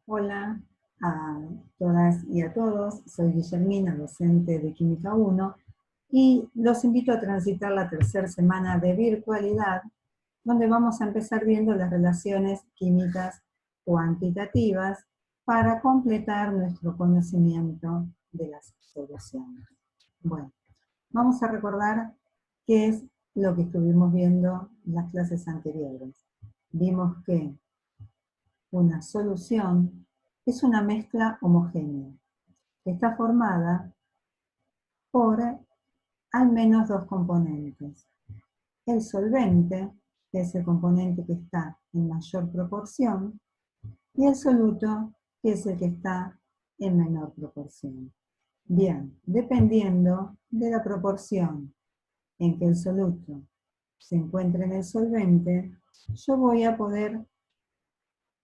Hola a todas y a todos, soy Guillermina, docente de Química 1, y los invito a transitar la tercera semana de virtualidad, donde vamos a empezar viendo las relaciones químicas cuantitativas para completar nuestro conocimiento de las soluciones. Bueno, vamos a recordar qué es lo que estuvimos viendo en las clases anteriores. Vimos que una solución es una mezcla homogénea que está formada por al menos dos componentes. El solvente, que es el componente que está en mayor proporción, y el soluto, que es el que está en menor proporción. Bien, dependiendo de la proporción en que el soluto se encuentre en el solvente, yo voy a poder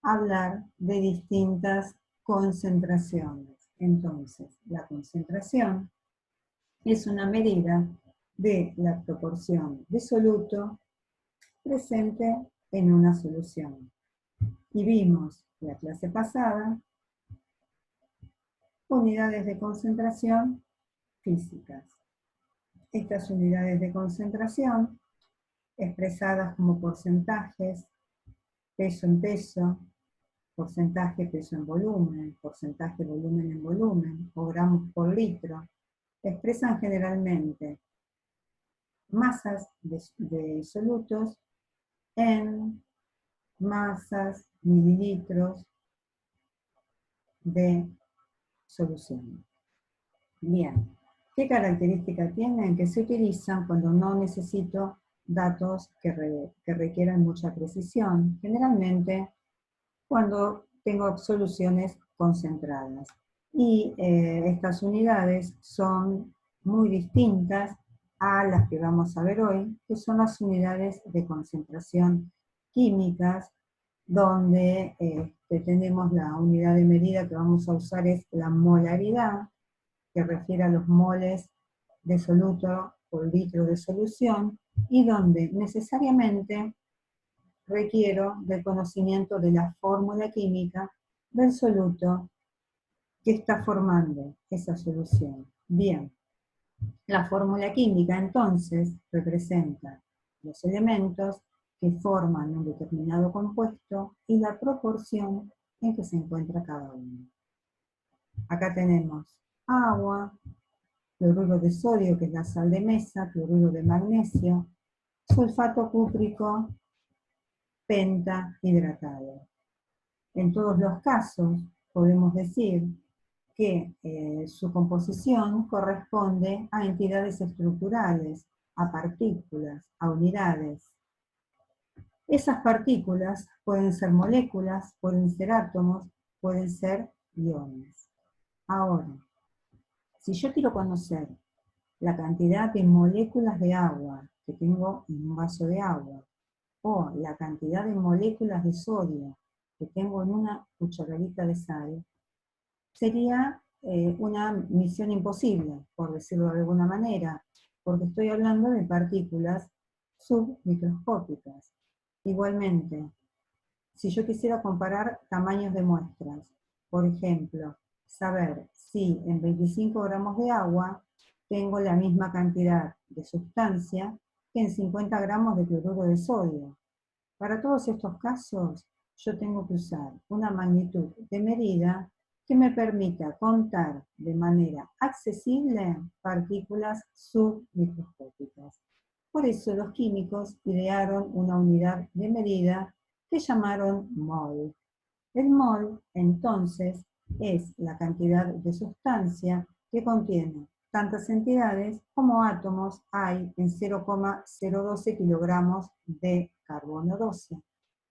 hablar de distintas concentraciones. Entonces, la concentración es una medida de la proporción de soluto presente en una solución. Y vimos la clase pasada unidades de concentración físicas. Estas unidades de concentración, expresadas como porcentajes, peso en peso, porcentaje peso en volumen, porcentaje volumen en volumen, o gramos por litro, expresan generalmente masas de solutos en masas, mililitros de solución. Bien, ¿qué características tienen? Que se utilizan cuando no necesito datos que requieran mucha precisión, generalmente cuando tengo soluciones concentradas. Y estas unidades son muy distintas a las que vamos a ver hoy, que son las unidades de concentración químicas, donde tenemos la unidad de medida que vamos a usar es la molaridad, que refiere a los moles de soluto por litro de solución, y donde necesariamente requiero del conocimiento de la fórmula química del soluto que está formando esa solución. Bien, la fórmula química entonces representa los elementos que forman un determinado compuesto y la proporción en que se encuentra cada uno. Acá tenemos agua, cloruro de sodio, que es la sal de mesa, cloruro de magnesio, sulfato cúprico, pentahidratado. En todos los casos podemos decir que su composición corresponde a entidades estructurales, a partículas, a unidades. Esas partículas pueden ser moléculas, pueden ser átomos, pueden ser iones. Ahora, si yo quiero conocer la cantidad de moléculas de agua que tengo en un vaso de agua, o la cantidad de moléculas de sodio que tengo en una cucharadita de sal, sería una misión imposible, por decirlo de alguna manera, porque estoy hablando de partículas submicroscópicas. Igualmente, si yo quisiera comparar tamaños de muestras, por ejemplo, saber si en 25 gramos de agua tengo la misma cantidad de sustancia que en 50 gramos de cloruro de sodio. Para todos estos casos, yo tengo que usar una magnitud de medida que me permita contar de manera accesible partículas submicroscópicas. Por eso los químicos idearon una unidad de medida que llamaron mol. El mol, entonces, es la cantidad de sustancia que contiene tantas entidades como átomos hay en 0,012 kilogramos de carbono 12.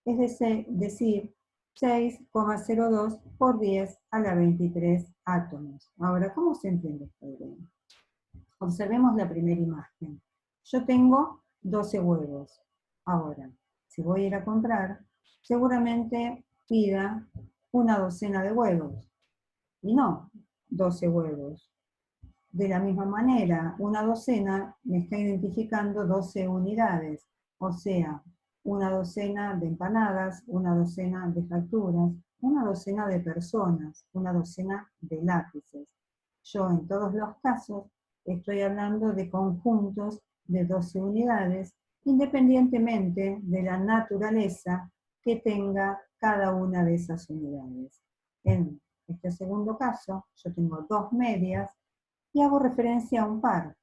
Es decir, 6,02 por 10 a la 23 átomos. Ahora, ¿cómo se entiende esta idea? Observemos la primera imagen. Yo tengo 12 huevos. Ahora, si voy a ir a comprar, seguramente pida una docena de huevos, y no 12 huevos. De la misma manera, una docena me está identificando 12 unidades, o sea, una docena de empanadas, una docena de facturas, una docena de personas, una docena de lápices. Yo en todos los casos estoy hablando de conjuntos de 12 unidades, independientemente de la naturaleza que tenga cada una de esas unidades. En este segundo caso, yo tengo 2 medias y hago referencia a un par.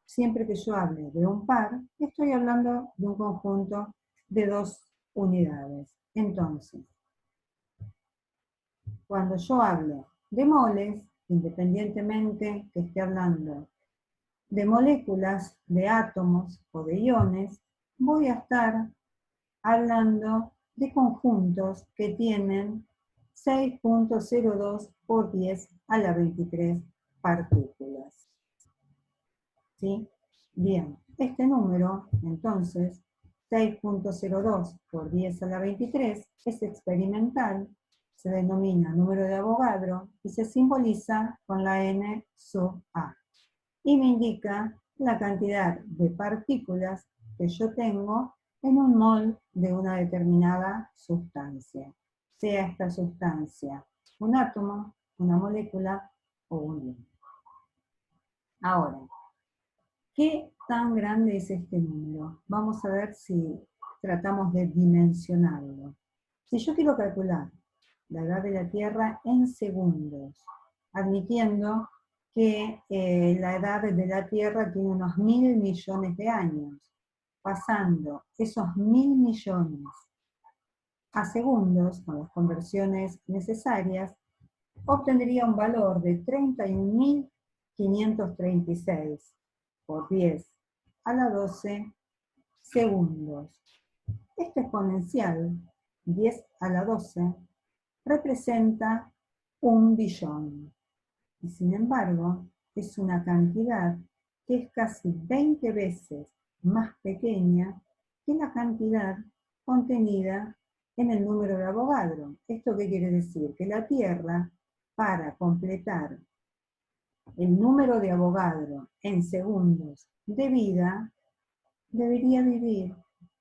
Siempre que yo hable de un par, estoy hablando de un conjunto de 2 unidades. Entonces, cuando yo hablo de moles, independientemente que esté hablando de moléculas, de átomos o de iones, voy a estar hablando de conjuntos que tienen 6.02 por 10 a la 23 partículas. ¿Sí? Bien, este número, entonces, 6.02 por 10 a la 23, es experimental, se denomina número de Avogadro y se simboliza con la n sub a. Y me indica la cantidad de partículas que yo tengo en un mol de una determinada sustancia, sea esta sustancia un átomo, una molécula o un ion. Ahora, ¿qué tan grande es este número? Vamos a ver si tratamos de dimensionarlo. Si yo quiero calcular la edad de la Tierra en segundos, admitiendo que la edad de la Tierra tiene unos 1.000 millones de años, pasando esos 1.000 millones a segundos, con las conversiones necesarias, obtendría un valor de 31.536 por 10 a la 12 segundos. Este exponencial, 10 a la 12, representa 1 billón. Y sin embargo, es una cantidad que es casi 20 veces más pequeña que la cantidad contenida en el número de Avogadro. ¿Esto qué quiere decir? Que la Tierra, para completar el número de Avogadro en segundos de vida, debería vivir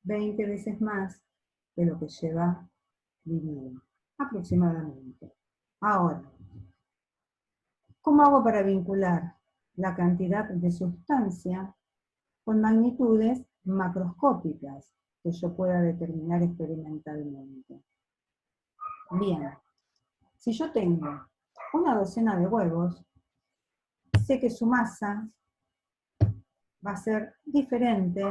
20 veces más de lo que lleva vivido, aproximadamente. Ahora, ¿cómo hago para vincular la cantidad de sustancia con magnitudes macroscópicas que yo pueda determinar experimentalmente? Bien, si yo tengo una docena de huevos, sé que su masa va a ser diferente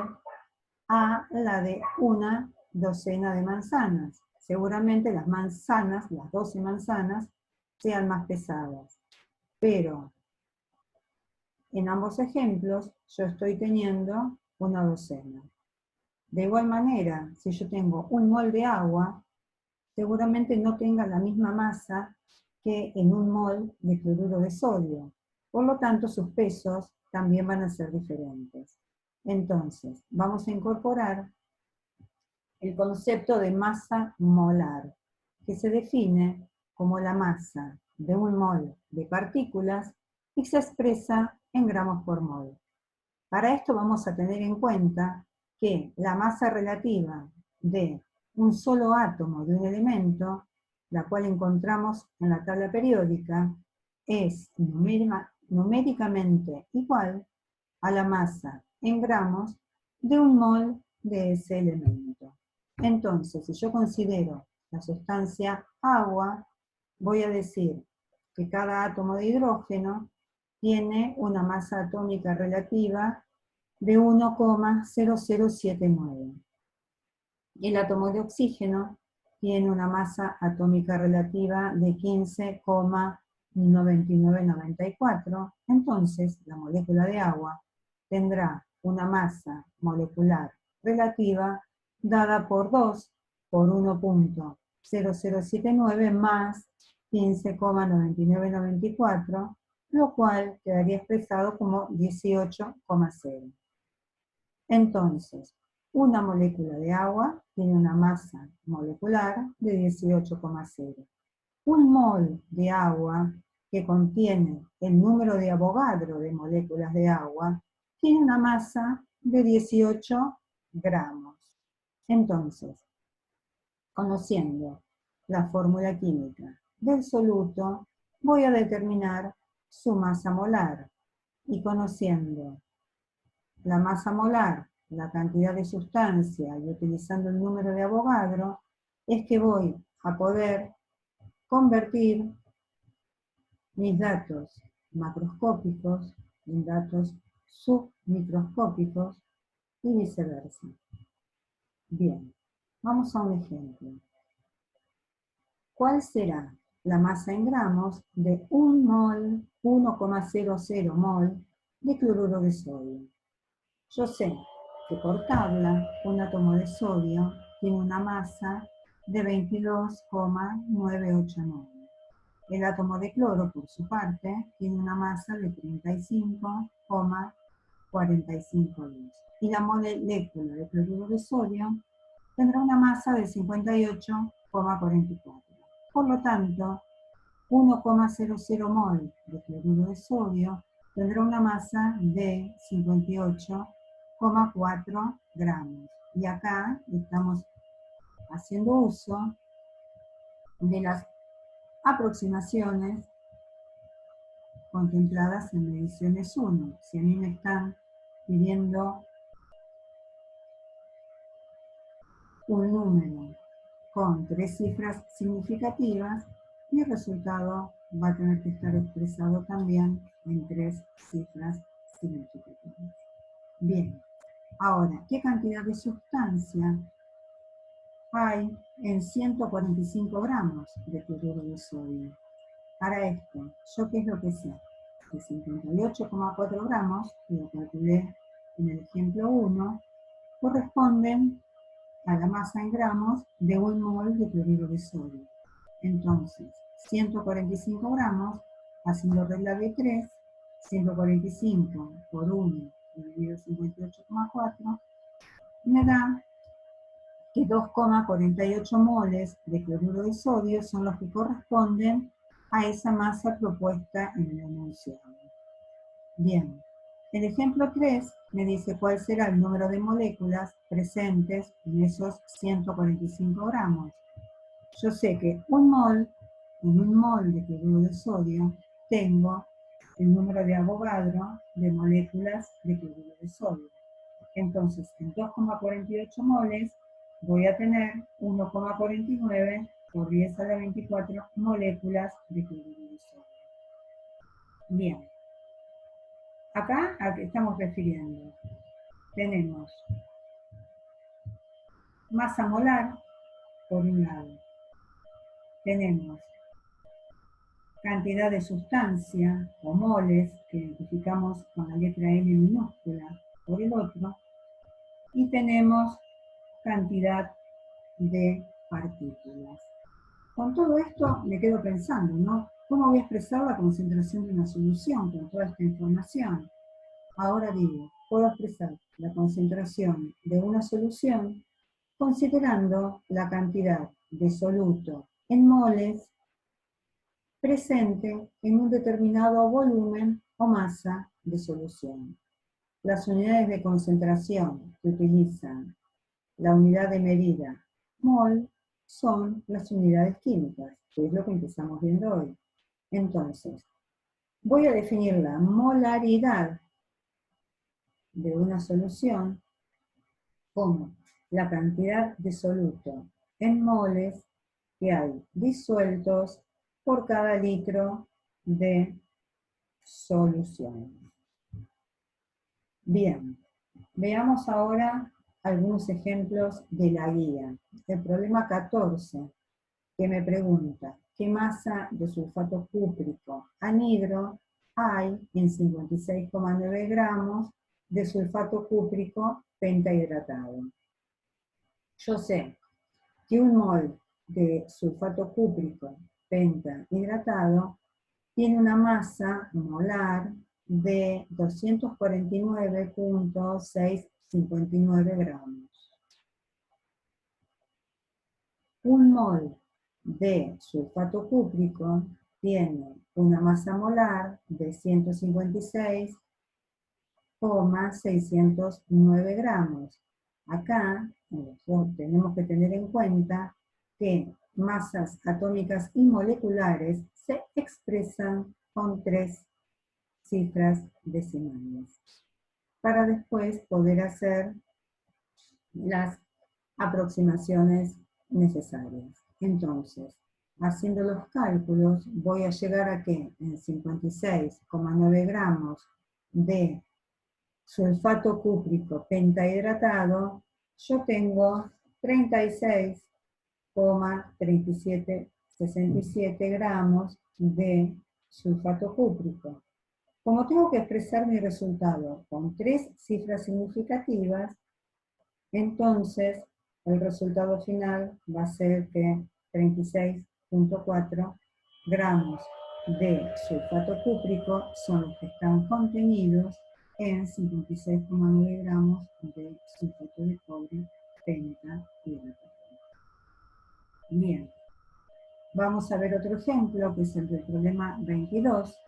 a la de una docena de manzanas. Seguramente las manzanas, las 12 manzanas, sean más pesadas. Pero en ambos ejemplos yo estoy teniendo una docena. De igual manera, si yo tengo un mol de agua, seguramente no tenga la misma masa que en un mol de cloruro de sodio. Por lo tanto, sus pesos también van a ser diferentes. Entonces, vamos a incorporar el concepto de masa molar, que se define como la masa de un mol de partículas y se expresa en gramos por mol. Para esto vamos a tener en cuenta que la masa relativa de un solo átomo de un elemento, la cual encontramos en la tabla periódica, es numéricamente igual a la masa en gramos de un mol de ese elemento. Entonces, si yo considero la sustancia agua, voy a decir que cada átomo de hidrógeno tiene una masa atómica relativa de 1,0079. El átomo de oxígeno tiene una masa atómica relativa de 15,9994. Entonces, la molécula de agua tendrá una masa molecular relativa dada por 2 por 1,0079 más 15,9994, lo cual quedaría expresado como 18,0. Entonces, una molécula de agua tiene una masa molecular de 18,0. Un mol de agua que contiene el número de Avogadro de moléculas de agua tiene una masa de 18 gramos. Entonces, conociendo la fórmula química del soluto, voy a determinar su masa molar. Y conociendo la masa molar, la cantidad de sustancia y utilizando el número de Avogadro, es que voy a poder convertir mis datos macroscópicos en datos submicroscópicos y viceversa. Bien, vamos a un ejemplo. ¿Cuál será la masa en gramos de 1 mol, 1,00 mol de cloruro de sodio? Yo sé que por tabla un átomo de sodio tiene una masa de 22,98 mol. El átomo de cloro, por su parte, tiene una masa de 35,45 litros. Y la molécula de cloruro de sodio tendrá una masa de 58,44. Por lo tanto, 1,00 mol de cloruro de sodio tendrá una masa de 58,4 gramos. Y acá estamos haciendo uso de las aproximaciones contempladas en mediciones 1. Si a mí me están pidiendo un número con 3 cifras significativas, mi resultado va a tener que estar expresado también en 3 cifras significativas. Bien, ahora, ¿qué cantidad de sustancia hay en 145 gramos de cloruro de sodio? Para esto, ¿yo qué es lo que sé? De 58,4 gramos, que lo calculé en el ejemplo 1, corresponden a la masa en gramos de 1 mol de cloruro de sodio. Entonces, 145 gramos, haciendo regla de 3, 145 por 1 dividido 58,4, me da que 2,48 moles de cloruro de sodio son los que corresponden a esa masa propuesta en el enunciado. Bien, el ejemplo 3 me dice cuál será el número de moléculas presentes en esos 145 gramos. Yo sé que en un mol de cloruro de sodio, tengo el número de Avogadro de moléculas de cloruro de sodio. Entonces, en 2,48 moles voy a tener 1,49 por 10 a la 24 moléculas de cloruro de sodio. Bien. Acá, ¿a qué estamos refiriendo? Tenemos masa molar, por un lado. Tenemos cantidad de sustancia, o moles, que identificamos con la letra M minúscula, por el otro. Y tenemos cantidad de partículas. Con todo esto me quedo pensando, ¿no? ¿Cómo voy a expresar la concentración de una solución con toda esta información? Ahora digo, puedo expresar la concentración de una solución considerando la cantidad de soluto en moles presente en un determinado volumen o masa de solución. Las unidades de concentración que utilizan la unidad de medida mol son las unidades químicas, que es lo que empezamos viendo hoy. Entonces, voy a definir la molaridad de una solución como la cantidad de soluto en moles que hay disueltos por cada litro de solución. Bien, veamos ahora algunos ejemplos de la guía. El problema 14, que me pregunta, ¿qué masa de sulfato cúprico anhidro hay en 56,9 gramos de sulfato cúprico pentahidratado? Yo sé que un mol de sulfato cúprico pentahidratado tiene una masa molar de 249,659 gramos. Un mol de sulfato cúprico tiene una masa molar de 156,609 gramos. Acá tenemos que tener en cuenta que masas atómicas y moleculares se expresan con 3 cifras decimales, para después poder hacer las aproximaciones necesarias. Entonces, haciendo los cálculos, voy a llegar a que en 56,9 gramos de sulfato cúprico pentahidratado, yo tengo 36,3767 gramos de sulfato cúprico. Como tengo que expresar mi resultado con 3 cifras significativas, entonces el resultado final va a ser que 36,4 gramos de sulfato cúprico son los que están contenidos en 56,9 gramos de sulfato de cobre pentahidratado. Bien, vamos a ver otro ejemplo, que es el del problema 22,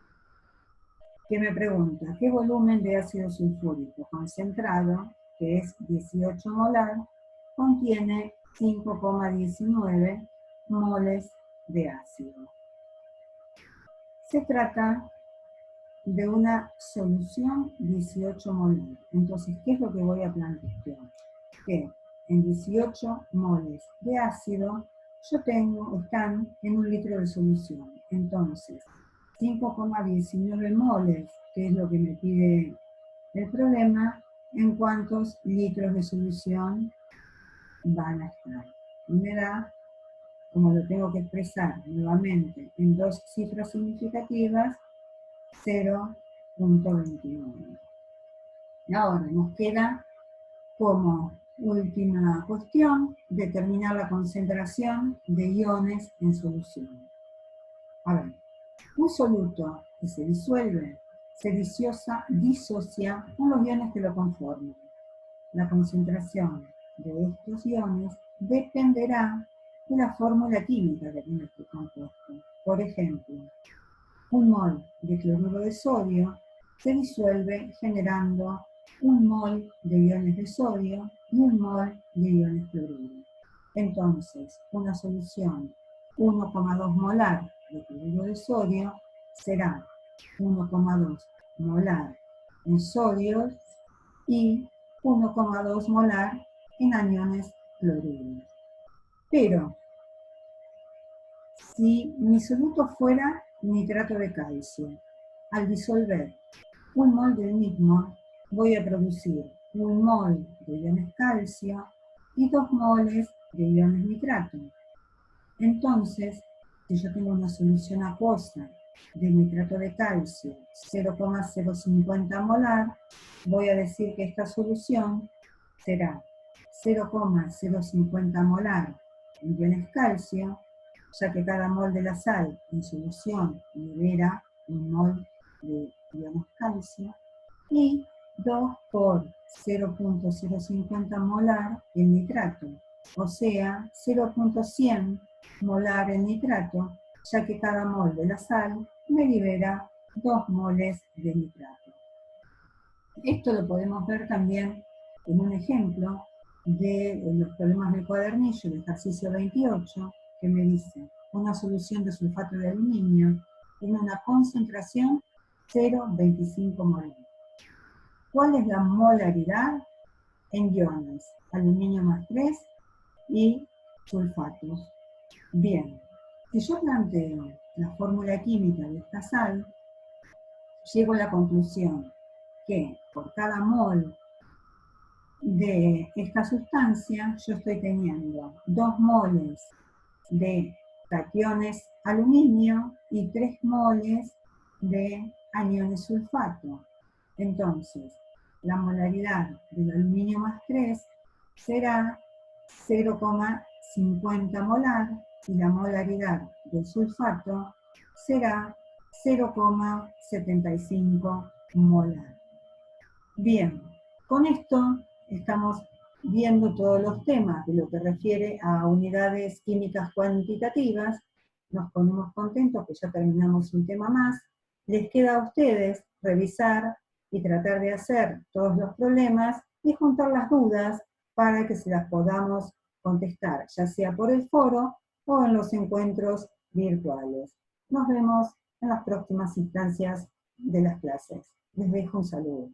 que me pregunta, ¿qué volumen de ácido sulfúrico concentrado, que es 18 molar, contiene 5,19 moles de ácido? Se trata de una solución 18 molar. Entonces, ¿qué es lo que voy a plantear? Que en 18 moles de ácido están en 1 litro de solución. Entonces, 5,19 moles, que es lo que me pide el problema, ¿en cuántos litros de solución van a estar? Y me da, como lo tengo que expresar nuevamente en 2 cifras significativas, 0,29. Ahora nos queda como última cuestión determinar la concentración de iones en solución. A ver, un soluto que se disuelve se disocia con los iones que lo conforman. La concentración de estos iones dependerá de la fórmula química que tiene este compuesto. Por ejemplo, un mol de cloruro de sodio se disuelve generando 1 mol de iones de sodio y 1 mol de iones cloruro. Entonces, una solución 1,2 molar de cloruro de sodio será 1,2 molar en sodio y 1,2 molar en aniones cloruros. Pero, si mi soluto fuera nitrato de calcio, al disolver 1 mol del mismo, voy a producir 1 mol de iones calcio y 2 moles de iones nitrato. Entonces, si yo tengo una solución acuosa de nitrato de calcio 0,050 molar, voy a decir que esta solución será 0,050 molar en iones calcio, ya que cada mol de la sal en solución libera 1 mol de iones calcio, y 2 por 0,050 molar en nitrato, o sea, 0,100 molar en nitrato, ya que cada mol de la sal me libera 2 moles de nitrato. Esto lo podemos ver también en un ejemplo de los problemas del cuadernillo, el ejercicio 28, que me dice una solución de sulfato de aluminio en una concentración 0,25 molar. ¿Cuál es la molaridad en iones? Aluminio más 3 y sulfatos. Bien, si yo planteo la fórmula química de esta sal, llego a la conclusión que por cada mol de esta sustancia yo estoy teniendo 2 moles de cationes aluminio y 3 moles de aniones sulfato. Entonces, la molaridad del aluminio más 3 será 0,50 molar y la molaridad del sulfato será 0,75 molar. Bien, con esto estamos viendo todos los temas de lo que refiere a unidades químicas cuantitativas. Nos ponemos contentos que ya terminamos un tema más. Les queda a ustedes revisar y tratar de hacer todos los problemas y juntar las dudas para que se las podamos contestar, ya sea por el foro o en los encuentros virtuales. Nos vemos en las próximas instancias de las clases. Les dejo un saludo.